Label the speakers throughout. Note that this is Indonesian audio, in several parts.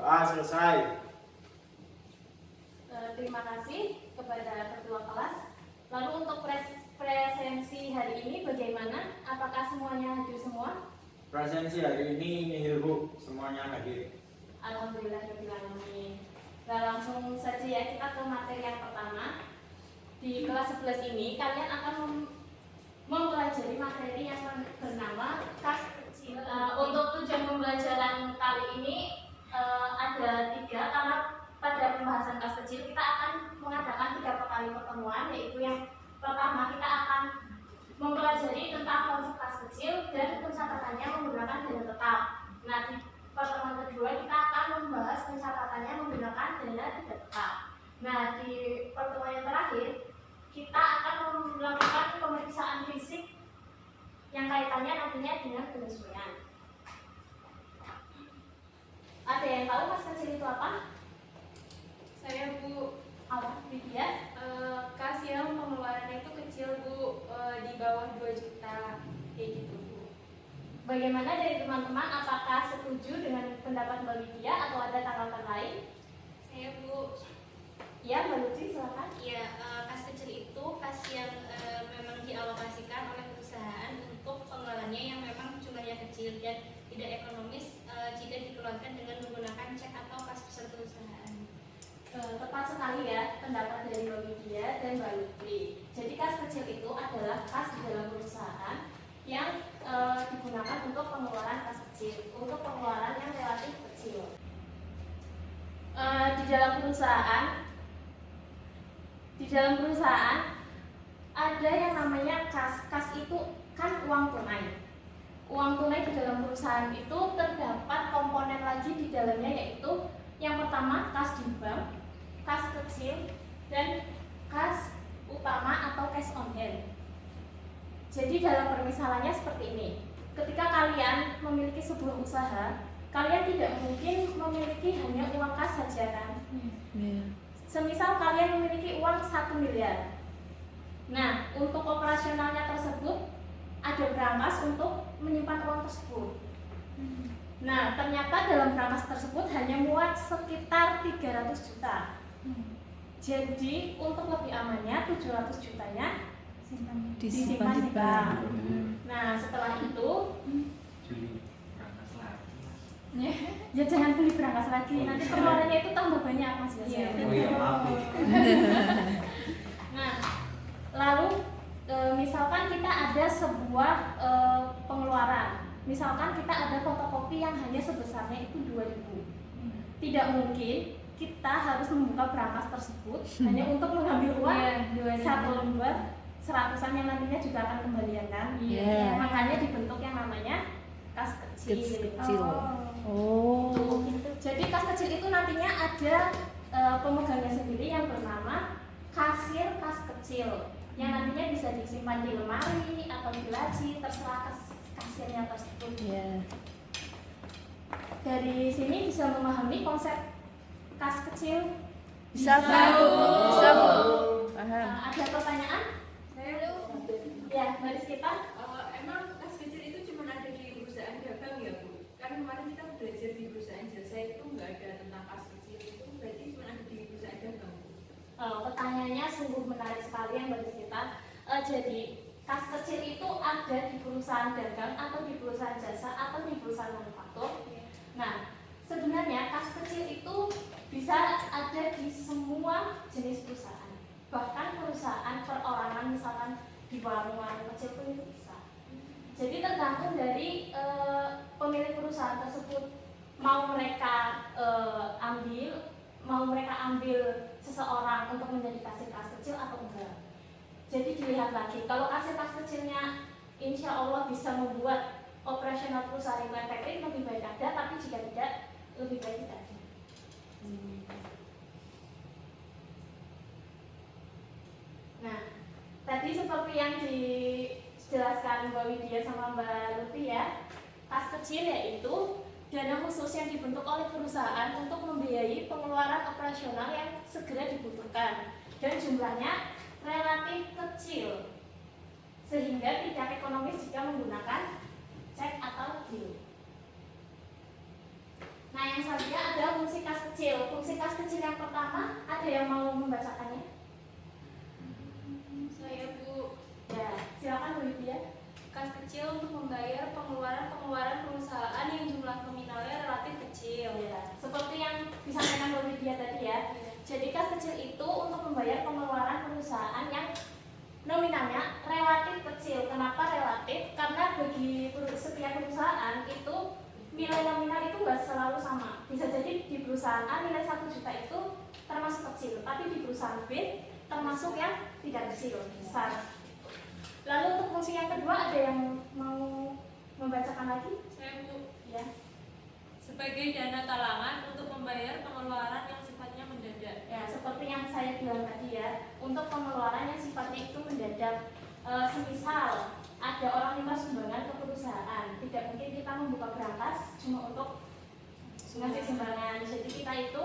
Speaker 1: Selesai.
Speaker 2: Terima kasih kepada ketua kelas. Lalu untuk presensi hari ini bagaimana? Apakah semuanya hadir semua?
Speaker 1: Presensi hari ini nihil Bu, semuanya hadir.
Speaker 2: Alhamdulillahirrahmanirrahim. Nah, langsung saja ya kita ke materi yang pertama. Di kelas 11 ini kalian akan mempelajari materi yang bernama kas kecil. Untuk tujuan pembelajaran kali ini ada 3, karena pada pembahasan kas kecil kita akan mengadakan 3 kali pertemuan, yaitu yang pertama kita akan mempelajari tentang konsep kas kecil dan pencatatannya menggunakan dana tetap. Nah, di pertemuan kedua kita akan membahas pencatatannya menggunakan dana tidak tetap. Nah, di pertemuan yang terakhir kita akan melakukan pemeriksaan fisik yang kaitannya nantinya dengan penyesuaian. Ada yang tahu kas kecil itu apa?
Speaker 3: Saya Bu.
Speaker 2: Apa? Widya?
Speaker 3: Kas yang pengeluarannya itu kecil Bu, di bawah 2 juta kayak gitu Bu.
Speaker 2: Bagaimana dari teman-teman, apakah setuju dengan pendapat Mbak Widya atau ada tanggapan lain?
Speaker 3: Saya Bu.
Speaker 2: Ya, Mbak Lutfi silakan.
Speaker 4: Ya, kas kecil itu kas yang memang dialokasikan oleh perusahaan untuk pengeluarannya yang memang jumlahnya kecil dan tidak ekonomis jika dikeluarkan dengan menggunakan cek atau kas besar perusahaan.
Speaker 2: Tepat sekali ya pendapat dari Mbak Widya dan Mbak Lutfi. Jadi kas kecil itu adalah kas di dalam perusahaan yang digunakan untuk pengeluaran kas kecil, untuk pengeluaran yang relatif kecil. Di dalam perusahaan ada yang namanya kas. Kas itu kan uang tunai. Uang tunai di dalam perusahaan itu terdapat komponen lagi di dalamnya, yaitu yang pertama kas di bank, kas kecil, dan kas utama atau cash on hand. Jadi dalam permisalannya seperti ini. Ketika kalian memiliki sebuah usaha, kalian tidak mungkin memiliki hanya uang kas saja kan? Semisal kalian memiliki uang 1 miliar. Nah, untuk operasionalnya tersebut ada berangkas untuk menyimpan uang tersebut. Nah, ternyata dalam berangkas tersebut hanya muat sekitar 300 juta. Jadi untuk lebih amannya 700 jutanya disimpan di bank. Nah, setelah itu ya jangan beli berangkas lagi, nanti pengeluarannya itu tambah banyak Mas Yosef.
Speaker 1: Oh iya, maaf.
Speaker 2: Nah, lalu misalkan kita ada sebuah pengeluaran, misalkan kita ada fotokopi yang hanya sebesarnya itu 2.000. Tidak mungkin kita harus membuka berangkas tersebut hanya untuk mengambil uang satu lembar 100-an yang nantinya juga akan kembalian kan. Makanya dibentuk yang namanya kas kecil. Jadi kas kecil itu nantinya ada pemegangnya sendiri yang bernama kasir kas kecil, yang nantinya bisa disimpan di lemari atau di laci, terserah kasirnya tersebut. Dari sini bisa memahami konsep kas kecil?
Speaker 5: Bisa Bu.
Speaker 2: Ada pertanyaan? Ya, Mbak Rizkita.
Speaker 3: Emang kas kecil itu cuma ada di perusahaan dagang ya Bu? Kan kemarin kita belajar di perusahaan jasa itu nggak ada tentang kas kecil, itu berarti cuma ada di perusahaan dagang Bu?
Speaker 2: Pertanyaannya sungguh menarik sekali ya Mbak Rizkita. Jadi kas kecil itu ada di perusahaan dagang atau di perusahaan jasa atau di perusahaan manufaktur. Nah, sebenarnya kas kecil itu bisa ada di semua jenis perusahaan, bahkan perusahaan perorangan, misalkan di warung-warung kecil pun itu bisa. Jadi tergantung dari pemilik perusahaan tersebut, mau mereka ambil seseorang untuk menjadi kasir kas kecil atau enggak. Jadi dilihat lagi, kalau kasir kas kecilnya insya Allah bisa membuat operasional perusahaan itu efektif, lebih baik ada, tapi jika tidak, lebih baik tidak ada. Nah, tadi seperti yang dijelaskan Mbak Widya sama Mbak Lutfi ya, kas kecil yaitu dana khusus yang dibentuk oleh perusahaan untuk membiayai pengeluaran operasional yang segera dibutuhkan dan jumlahnya relatif kecil sehingga tidak ekonomis jika menggunakan cek atau bill. Nah, yang selanjutnya ada fungsi kas kecil. Fungsi kas kecil yang pertama, ada yang mau membacakannya?
Speaker 4: Saya Bu.
Speaker 2: Ya, silakan Bu Widya.
Speaker 4: Kas kecil untuk membayar pengeluaran perusahaan yang jumlah nominalnya relatif kecil.
Speaker 2: Ya, seperti yang disampaikan Bu Widya tadi ya. Jadi kas kecil itu untuk membayar pengeluaran perusahaan yang nominalnya relatif kecil. Kenapa relatif? Karena bagi setiap perusahaan itu nilai nominal itu nggak selalu sama. Bisa jadi di perusahaan A nilai 1 juta itu termasuk kecil, tapi di perusahaan B termasuk yang tidak kecil, besar. Lalu untuk fungsi yang kedua ada yang mau membacakan lagi?
Speaker 3: Saya Bu,
Speaker 2: Ya.
Speaker 3: sebagai dana talangan untuk membayar pengeluaran yang sifatnya mendadak.
Speaker 2: Ya, seperti yang saya bilang tadi ya, untuk pengeluaran yang sifatnya itu mendadak. Semisal ada orang minta sumbangan ke perusahaan, tidak mungkin kita membuka berangkas cuma untuk ngasih sumbangan. Jadi kita itu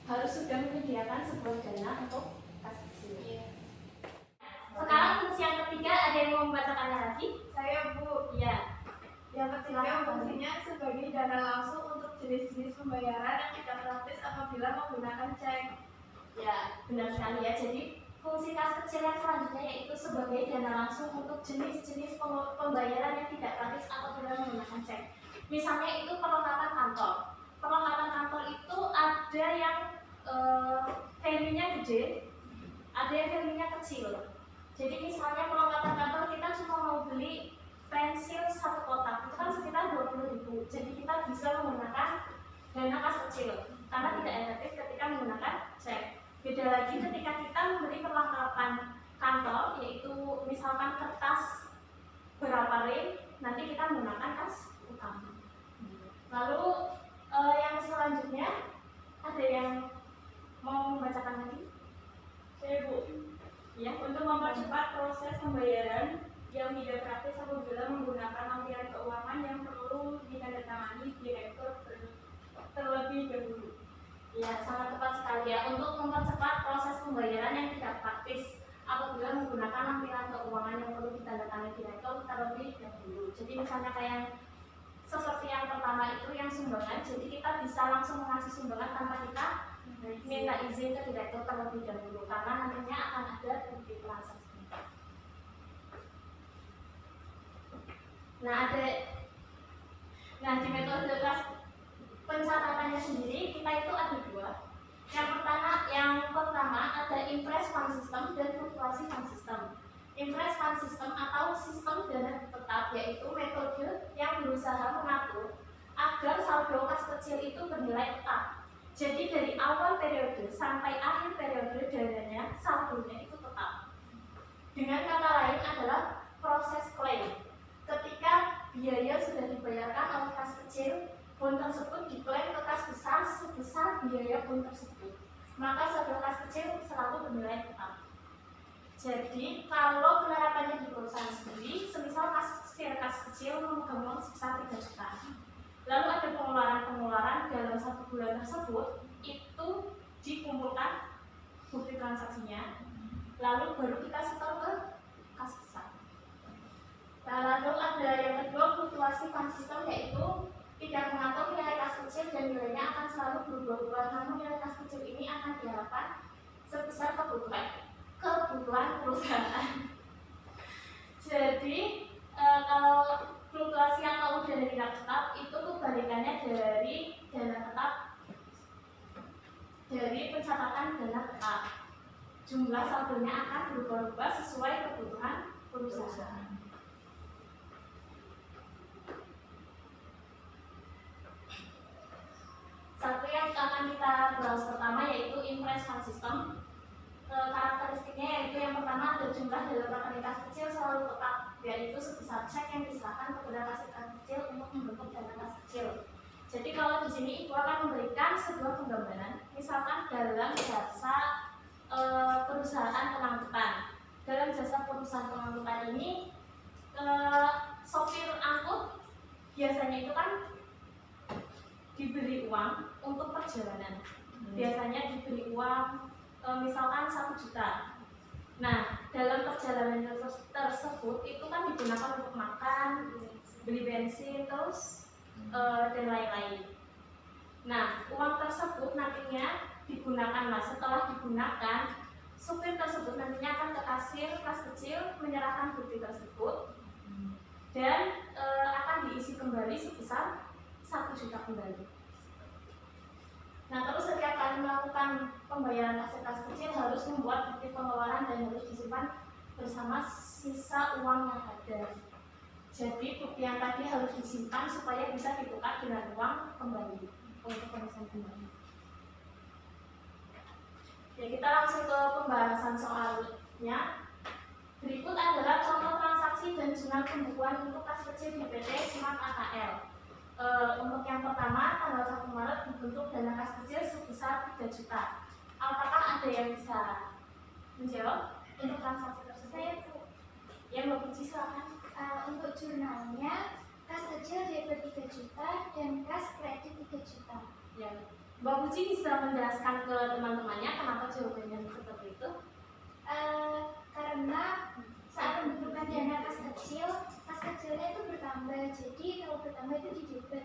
Speaker 2: harus sudah menyediakan sebuah dana untuk kas kecil.
Speaker 4: Iya.
Speaker 2: Sekarang fungsi yang ketiga, ada yang mau membacakannya lagi?
Speaker 5: Saya Bu,
Speaker 2: Iya.
Speaker 5: yang ketiga fungsinya sebagai dana langsung untuk jenis-jenis pembayaran yang tidak praktis apabila menggunakan cek.
Speaker 2: Ya, benar sekali ya. Jadi fungsi kas kecil yang selanjutnya yaitu sebagai dana langsung untuk jenis-jenis pembayaran yang tidak praktis apabila menggunakan cek. Misalnya itu perlengkapan kantor. Perlengkapan kantor itu ada yang value-nya gede, ada yang value-nya kecil. Jadi misalnya perlengkapan kantor kita cuma mau beli pensil 1 kotak, itu kan sekitar 20.000. Jadi kita bisa menggunakan dana kas kecil karena tidak efektif ketika menggunakan cek. Beda lagi ketika kita membeli perlengkapan kantor, yaitu misalkan kertas berapa rim, nanti kita menggunakan kas utama. Lalu yang selanjutnya ada yang mau membacakan lagi?
Speaker 5: Saya Bu,
Speaker 2: Ya,
Speaker 5: untuk mempercepat proses pembayaran yang tidak praktis apabila menggunakan lampiran keuangan yang perlu ditandatangani direktur terlebih dahulu.
Speaker 2: ya sangat tepat sekali ya. Untuk mempercepat proses pembayaran yang tidak praktis apabila menggunakan lampiran keuangan yang perlu ditandatangani direktur terlebih dahulu. Jadi misalnya kayak seperti yang pertama itu yang sumbangan, jadi kita bisa langsung mengasih sumbangan tanpa kita minta izin ke direktur terlebih dahulu karena nantinya akan ada bukti transaksi. Nah di metode pencatatannya sendiri kita itu ada 2. Yang pertama ada impress fund system dan fluktuasi fund system. Impress fund system atau sistem dana tetap yaitu metode yang berusaha mengatur agar saldo kas kecil itu bernilai tetap. Jadi dari awal periode sampai akhir periode dananya saldonya itu tetap. Dengan kata lain adalah proses klaim. Ketika biaya sudah dibayarkan oleh kas kecil, bond tersebut diklaim ke kas besar sebesar biaya bond tersebut. Maka saldo kas kecil selalu bernilai tetap. Jadi kalau penerapannya di perusahaan sendiri, semisal kas kecil memegang uang sebesar 3 juta. Lalu ada pengeluaran dalam 1 bulan tersebut, itu dikumpulkan bukti transaksinya, lalu baru kita setor ke kas besar. Nah, lalu ada yang kedua fluktuasi fund system yaitu tidak mengatur nilai kas kecil dan nilainya akan selalu berubah-ubah. Namun nilai kas kecil ini akan diharapkan sebesar kebutuhan perusahaan. Jadi kalau fluktuasi atau dana tidak tetap itu kebalikannya dari dana tetap, dari pencatatan dana tetap. Jumlah saldonya akan berubah-ubah sesuai kebutuhan perusahaan. Satu yang akan kita bahas pertama yaitu impress fund system. Karakteristiknya yaitu yang pertama ada jumlah dalam rekening kas kecil selalu tetap, yaitu sebesar cek yang diserahkan kepada kas kecil untuk membentuk dana kas kecil. Jadi kalau di sini Ibu akan memberikan sebuah penggambaran, misalkan dalam jasa perusahaan pengangkutan. Dalam jasa perusahaan pengangkutan ini sopir angkut biasanya itu kan diberi uang untuk perjalanan. Biasanya diberi uang misalkan 1 juta. Nah, dalam perjalanan tersebut itu kan digunakan untuk makan, beli bensin, terus dan lain-lain. Nah, uang tersebut nantinya digunakan, nah setelah digunakan, supir tersebut nantinya akan ke kasir kas kecil menyerahkan bukti tersebut dan akan diisi kembali sebesar 1 juta kembali. Nah, terus setiap kali melakukan pembayaran kas kecil harus membuat bukti pengeluaran dan harus disimpan bersama sisa uang yang ada. Jadi bukti yang tadi harus disimpan supaya bisa ditukar dengan uang kembali untuk pemeriksaan kembali. Ya, kita langsung ke pembahasan soalnya. Berikut adalah contoh transaksi dan jurnal pembukuan untuk kas kecil di PT Smart AKL. Untuk yang pertama, tanggal 1 Maret dibentuk dana kas kecil sebesar 3 juta. Apakah ada yang bisa menjawab untuk transaksi tersebut?
Speaker 6: Saya Bu.
Speaker 2: Ya, Mbak Puji silakan.
Speaker 6: Untuk jurnalnya, kas kecil debit 3 juta dan kas kredit 3 juta.
Speaker 2: Ya, Mbak Puji bisa menjelaskan ke teman-temannya kenapa jawabannya seperti itu?
Speaker 6: Karena saat pembentukan dana kas kecilnya itu bertambah. Jadi kalau bertambah itu di debit.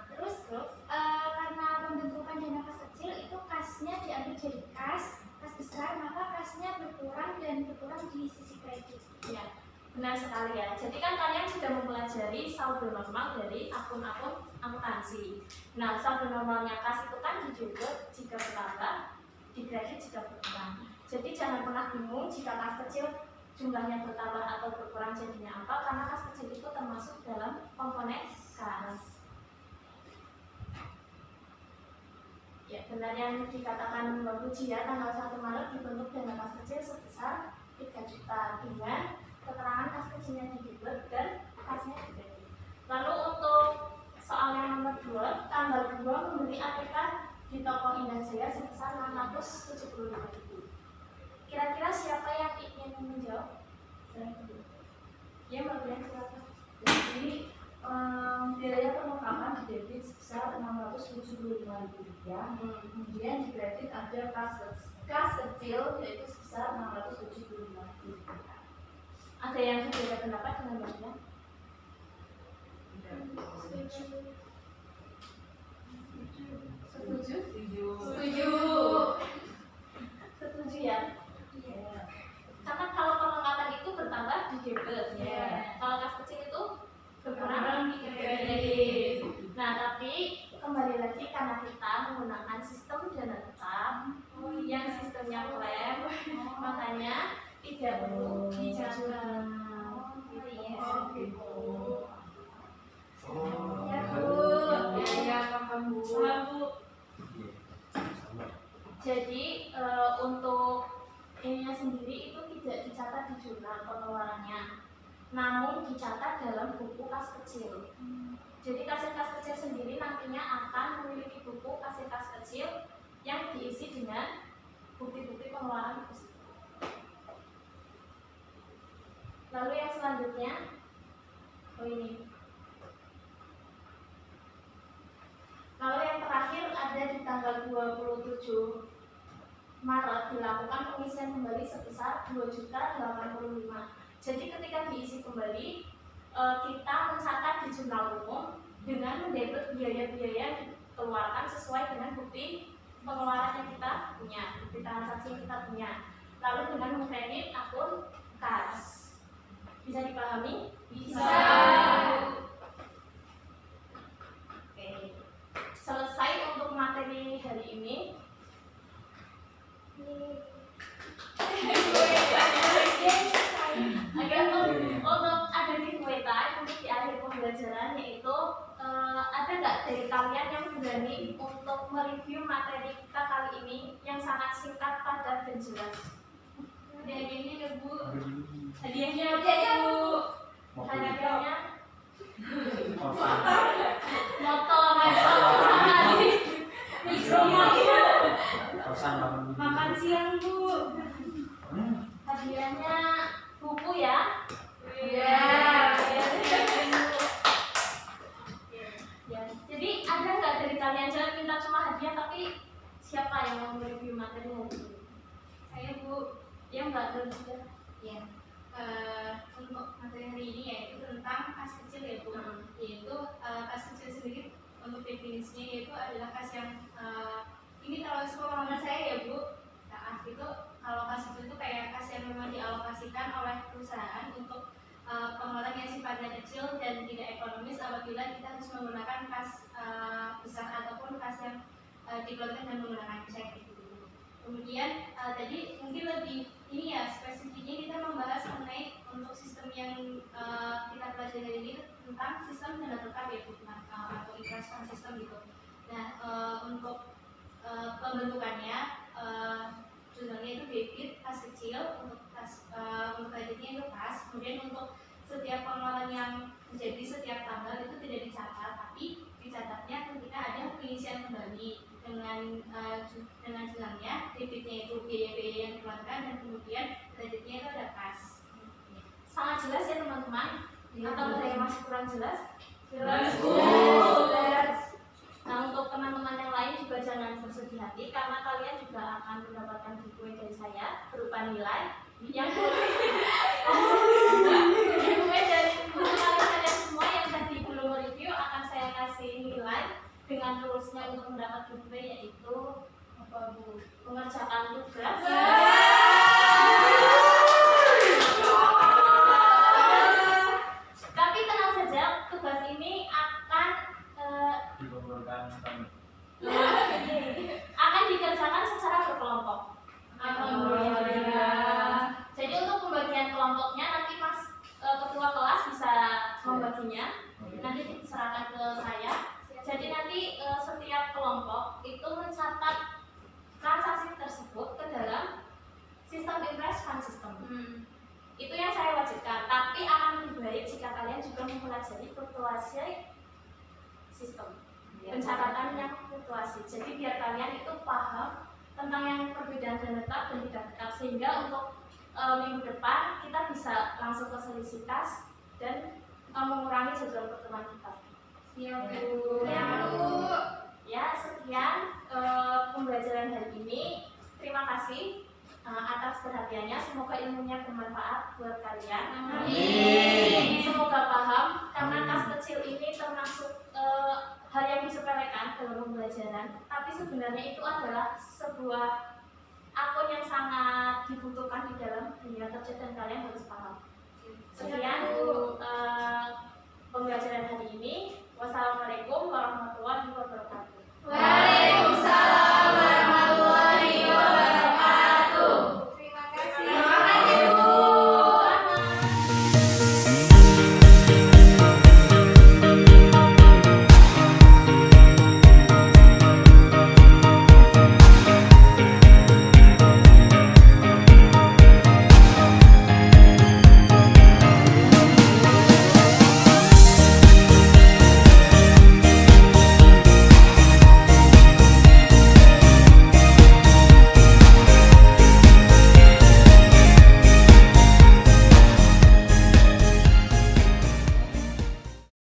Speaker 6: Terus karena pembentukan dana kas kecil itu kasnya diambil dari kas besar, maka kasnya berkurang dan berkurang di sisi kredit.
Speaker 2: Ya, benar sekali ya. Jadi kan kalian sudah mempelajari saldo normal dari akun-akun akuntansi. Nah, saldo normalnya kas itu kan di debit jika bertambah, di kredit jika berkurang. Jadi jangan pernah bingung jika kas kecil jumlahnya bertambah atau berkurang jadinya apa, karena kas kecil itu termasuk dalam komponen kas. Ya, benar yang dikatakan Mbak Puji ya, tanggal 1 Maret dibentuk dana kas kecil sebesar 3 juta dengan keterangan kas kecilnya di debit dan kasnya di kredit. Lalu untuk soal yang nomor 2, tanggal 2 membeli ATK di toko Indah Jaya sebesar 675.000. Kira-kira siapa yang ingin menjawab? Ya, Mbak Brian silakan.
Speaker 7: Jadi biaya perlengkapan di debit sebesar Rp675.000. Kemudian di kredit ada kas kecil yaitu sebesar Rp675.000.
Speaker 2: Ada yang berbeda pendapat dengan Mbak Brian? Setuju? Setuju ya? Karena kalau perlengkapan itu bertambah di debit, kalau kas kecil itu berkurang di kredit. Nah, tapi kembali lagi karena kita menggunakan sistem dana tetap yang sistemnya klaim, makanya tidak perlu dijaga.
Speaker 3: Ya Bu. Ya paham Bu.
Speaker 2: Jadi untuk ininya sendiri itu tidak dicatat di jurnal pengeluarannya, namun dicatat dalam buku kas kecil. Jadi kasir kas kecil sendiri nantinya akan memiliki buku kasir kas kecil yang diisi dengan bukti-bukti pengeluaran tersebut. Lalu yang selanjutnya, lalu yang terakhir ada di tanggal 27 Maret dilakukan pengisian kembali sebesar 2.085. Jadi ketika diisi kembali, kita mencatat di jurnal umum dengan mendebit biaya-biaya yang dikeluarkan sesuai dengan bukti pengeluaran yang kita punya, bukti transaksi yang kita punya. Lalu dengan mengkredit akun kas. Bisa dipahami? Bisa. Oke. Selesai untuk materi hari ini. Untuk ada di kuota untuk di akhir pembelajaran, yaitu ada nggak dari kalian yang berani untuk mereview materi kita kali ini yang sangat singkat, padat dan jelas? Hadiahnya ya Bu. Hadiahnya Bu. Hadiahnya motor makan siang Bu. Hadiahnya buku ya. Iya. Ya. Jadi ada nggak dari kalian, jangan minta cuma hadiah, tapi siapa yang mau mereview materi hari ini?
Speaker 4: Saya Bu.
Speaker 2: Ya Mbak Dul juga.
Speaker 4: Ya. Untuk materi hari ini yaitu tentang kas kecil ya Bu. Yaitu kas kecil sendiri untuk definisinya yaitu adalah kas yang sifatnya kecil dan tidak ekonomis apabila kita harus menggunakan kas besar ataupun kas yang dikeluarkan dengan menggunakan cek gitu. Kemudian tadi mungkin lebih ini ya spesifiknya kita membahas mengenai untuk sistem yang kita pelajari ini tentang sistem dana tetap ya Bu, atau interest fund system gitu. Nah untuk pembentukannya jumlahnya itu debit kas kecil, untuk kas untuk kreditnya itu kas, kemudian untuk setiap pengeluaran yang menjadi setiap tanggal itu tidak dicatat, tapi dicatatnya ketika ada pengisian kembali dengan jumlahnya, debitnya itu biaya-biaya yang dikeluarkan dan kemudian kreditnya itu ada kas.
Speaker 2: Sangat jelas ya teman-teman? Atau ada yang masih kurang jelas?
Speaker 1: Jelas.
Speaker 2: Nah untuk teman-teman yang lain juga jangan bersedih hati karena kalian juga akan mendapatkan giveaway dari saya berupa nilai yang giveaway dari kalian semua yang tadi belum review akan saya kasih nilai dengan rulesnya untuk mendapat giveaway yaitu apa Bu? Mengerjakan tugas. Tapi tenang saja, tugas ini akan
Speaker 1: Dikumpulkan kami.
Speaker 2: akan dikerjakan secara berkelompok. Jadi untuk pembagian kelompoknya nanti Mas ketua kelas bisa membaginya. Nanti diserahkan ke saya. Jadi nanti setiap kelompok itu mencatat transaksi tersebut ke dalam sistem interest fund system. Itu yang saya wajibkan. Tapi akan lebih baik jika kalian juga mempelajari fluktuasi sistem. Pencatatan yang fluktuasi. Jadi biar kalian itu paham tentang yang perbedaan dana tetap dan tidak tetap, sehingga untuk minggu depan kita bisa langsung ke selisih kas dan mengurangi jadwal pertemuan kita.
Speaker 4: Iya Bu.
Speaker 2: Ya sekian pembelajaran hari ini. Terima kasih atas perhatiannya. Semoga ilmunya bermanfaat buat kalian.
Speaker 1: Amin.
Speaker 2: Semoga paham karena kas kecil ini termasuk hal yang disepelekan dalam pembelajaran, tapi sebenarnya itu adalah sebuah akun yang sangat dibutuhkan di dalam dunia kerja dan kalian harus paham. Sekian pembelajaran hari ini. Wassalamualaikum warahmatullahi wabarakatuh.